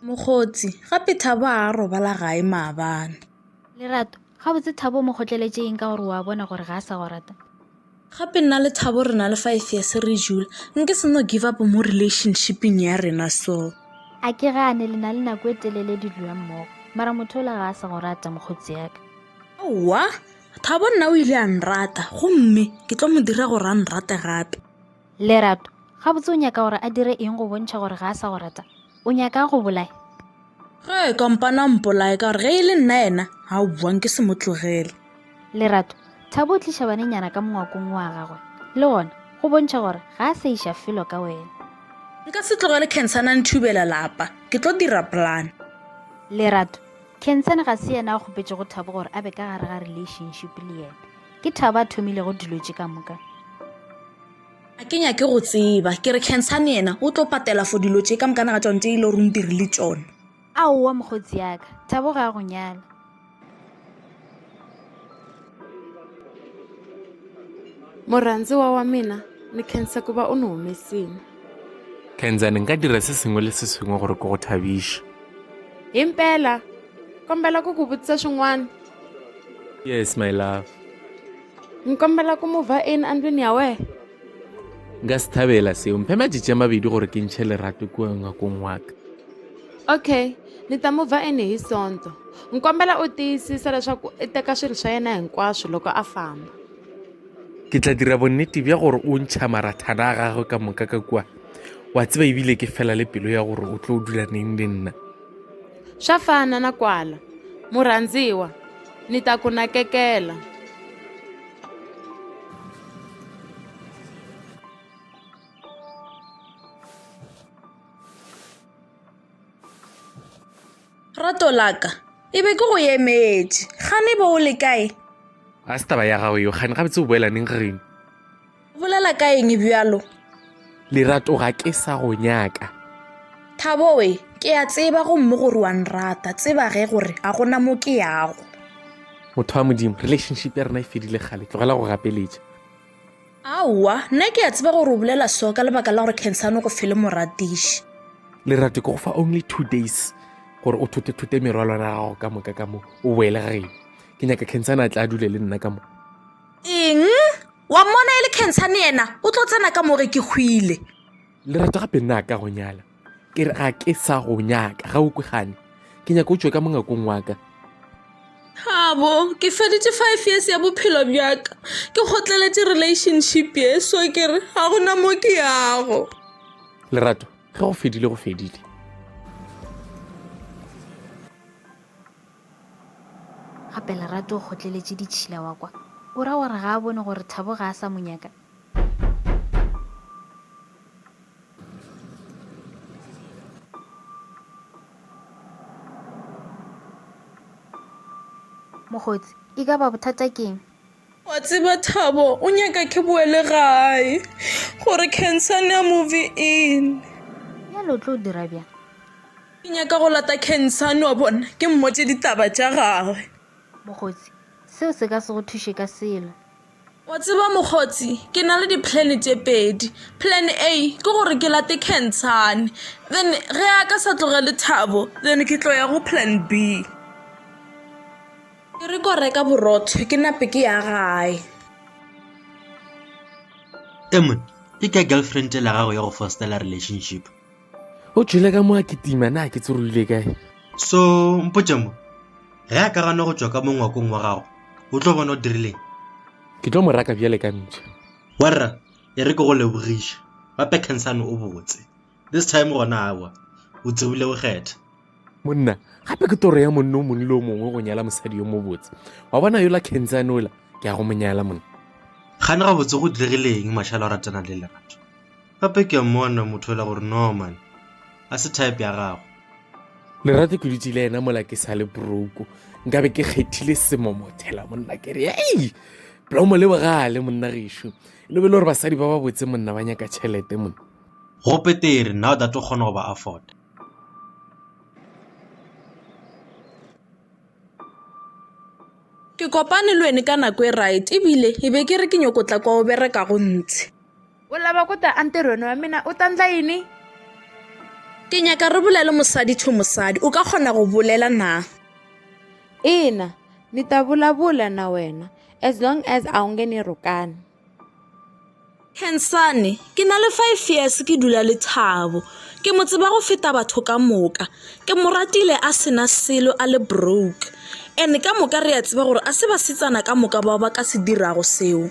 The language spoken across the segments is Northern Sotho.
Mokgotsi gape Thabo a robala gae maabane. Lerato, ga botse Thabo mo gotleletse eng ka gore wa bona gore ga a sa go rata? Gape nna le Thabo re na le 5 years re jula. Nke se no give up mo relationshipeng ya rena so. A ke gane le na le nako e telele di dula mmogo, mara motho o la ga a sa go rata mokgotsi yaka. Aowa, Thabo nna o ile a nrata gomme ke tlo mo dira gore a nrate gape. Lerato, ga botse o nyaka gore a dire eng go bontšha gore ga a sa go rata? O nyaka go bolaya? Ge kompana mpolae ka gore ge e le nna ena ga o buang ke se mo tlogele. Lerato, Thabo o tliša banenyana ka mongwakong wa gagwe, le gona go bontšha gore ga a sa iša felo ka wena. Nka se tlogele Khensana nthubela lapa, ke tlo dira plan. Lerato, Khensana ga se yena a kgopetse go Thabo gore a be ka gare ga relationship le yena. Ke Thabo a thomile go dilo tše ka moka. A ke nyake go tseba ke re Khensana yena o tlo patela for dilo tše ka mokana ga tsone tše ile gore o ntirile tsone. Aowa mokgotsi yaka, Thabo ga a go nyala. Murhandziwa wa mina ni khensa ku va u ni humesile. Khensani nka dira se sengwe le se sengwe gore ke go thabiše. Himpela kombela ku ku vutisa swin'wana. Yes my love. Ni kombela ku mova in andlwini ya wehe. Nka se thabela seo mphe matšatši a mabedi gore ke ntšhe lerato kua ngwakong wa ka. Okay, ni ta mova in hi sonto. Ni kombela u tiyisisa leswaku i teka swilo swa yena hinkwaswo loko a famba. Ke tla dira bonnete bja gore o ntšha marathana a gagwe ka moka ka kua. Wa tseba ebile ke fela le pelo ya gore o tlo o dula neng le nna. Swa fana na kwala. Murhandziwa, ni ta ku nakekela. Rato laka, e be ke go emetše, gane bo o le kae? A se taba ya gago eo gane gabetse o boela neng reng. O bolela ka eng bjalo? Lerato ga ke sa go nyaka. Thabo we, ke a tseba gomme gore wa nrata, tseba ge gore a gona mo ke yago. Motho wa modimo relationship ya rena e fedile gale tlogela go gapeletša. Aowa, nna ke a tseba gore o bolela so ka lebaka la gore Khensana go fele moratiši. Lerato ke go fa only 2 days gore o thote merwalwana ya gago ka moka ka mo o boele gaeno. Ke nyaka Khensana a tla a dule le nna ka mo. Eng? Wa mmona e le Khensana yena o tlo tsena ka mo ge ke hwile. Lerato gape nna a ka go nyala ke re ga ke sa go nyaka ga o kwe gane ke nyaka o tswe ka mongakong wa ka. Thabo, ke feditše 5 years ya bophelo bjaka, ke kgotleletše relationship ye so ke re ga gona mo ke yago. Lerato ge go fedile go fedile. Gape Lerato o kgotleletše ditšhila wa kwa, o ra gore ga a bone gore Thabo ga a sa monyaka. Mokgotsi, e ka ba bothata keng? Wa tseba Thabo, o nyaka ke boele gae gore Khensana a move in. Ya lo tlo dira bjang? Ke nyaka go lata Khensana wa bona ke mmotse ditaba tša gagwe. Mokgotsi, seo se ka se go thuše ka selo. Wa tseba mokgotsi, ke na le di-plan tše pedi. Plan A ke gore ke late Khensana, then ge a ka sa tlogele Thabo then ke tlo ya go plan B. Ke re ko reka borotho ke nape ke ya gae. Emon, ke ka girlfriend la gago ya go fostela relationship. O tšwele ka mo a ketima na ke tsorile kae. So mpotše mo ge a ka gana go tšwa ka mo ngwakong wa gago o tlo bona o dirileng. Ke tlo mo raka bjale ka ntšha. Warra e re ke go lebogiša gape Khensana o botse this time gona awa o tsebile go kgetha. Monna gape ke toro ya monna o mongwe le o mongwe go nyala mosadi yo mo botse wa bona yola Khensana ola ke a go monyala monna. Gane ga botse go diregileng mašala a ratana le Lerato gape ke a mmona motho ela gore no man a se type ya gago. Lerato ke dutse le ena mola ke sa le broko nkabe ke kgethile semomothela monna ke re ei plomo le bogale monna gešo e le bele gore basadi ba ba botse monna ba nyaka tšhelete monna. Go petere now that o kgona go ba afford. Ke kopane le wena ka nako e right ebile e be ke re ke nyokotla kwa o bereka go ntse. U lava ku ta entirhweni wa mina u ta ndla yini? ke nyaka re bolele mosadi to mosadi o ka kgona go bolela na? ina ni ta vulavula na wena as long as a wu nge ni rukani. Khensane, ke na le 5 years ke dula le Thabo. Ke mo tseba go feta batho ka moka. Ke mo ratile a sena selo a le broke. Ene ka moka re a tseba gore a se ba setsana ka moka ba ka se dirago seo.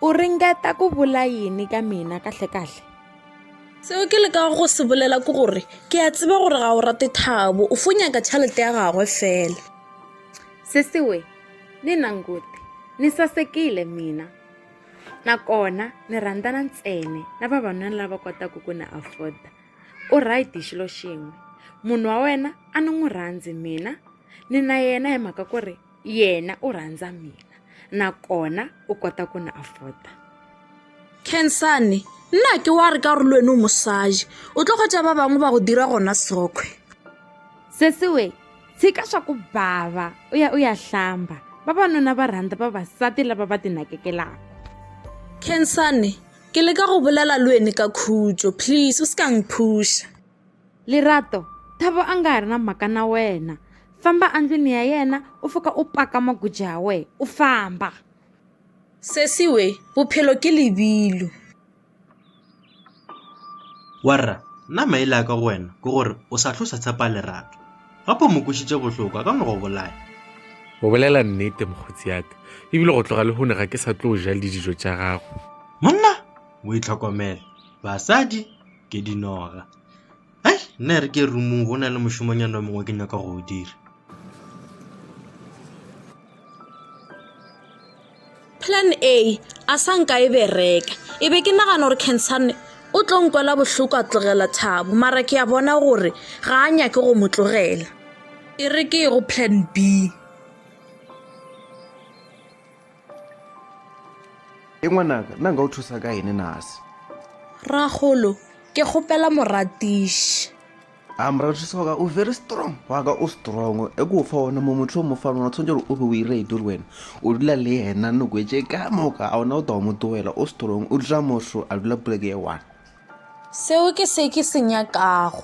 U ringeta ku vula yini ka mina kahle? Seo ke le ka go se bolela ke gore ke a tseba gore ga o rate Thabo, o fonya ka tšhelete ya gagwe fela. Sesiwe, ni nanguti, ni sasekile mina. Nakona ni rhandzana ntsene na vavanuna lava kotaka ku ni afforda. U right xilo xin'we. Munhu wa wena a ni n'wi rhandzi mina, ni na yena hi mhaka ku ri yena u rhandza mina. Nakona u kota ku ni afforda. Khensane, nna ke wa re ka gore le wena o mosadi, o tlo kgotsa ba bangwe ba go dira gona sokwe. Sesiwe, tshika swa ku bava, u ya hlamba. Vavanuna va rhandza vavasati lava va ti nakekelaka. Khensane, ke le ka go bolela le wena ka khutso, please o se ka ngphusha. Lerato, Thabo a nga ha ri na mhaka na wena. Famba andlwini ya yena u fika u paka maguja ya wena u famba. Sesiwe, bophelo ke lebilo. Warra, nna maele a ka go wena ke gore o sa tlosa tshepa Lerato. Gape mo kwešiše bohloko ka no go bolaya. Go bolela nnete mokgotsi yaka. Ebile go tloga le hone ga ke sa tlo ja le dijo tša gago. Monna, o itlhokomele. Basadi ke dinoga. Nna re ke roomong go na le mošomonyana mongwe ke nyaka go o dira. Plan A sa nka e bereka. E be ke nagana gore Khensane o tlo nkwela bohloko a tlogela Thabo, mara ke a bona gore ga a nyake go mo tlogela. E re ke go plan B. ngwanaka nna nka o thusa ka ene nase. Ragolo, ke kgopela moratiši. Moratisi wa ka o very strong wa ka o strong e ko fa ona mo motho mo fa ona tshwanetse o be o ire le wena o dula le yena no kwetse ka moka a ona o ta mo toela o strong o dira mosho a dula poleke ya one. Seo ke se nyakago.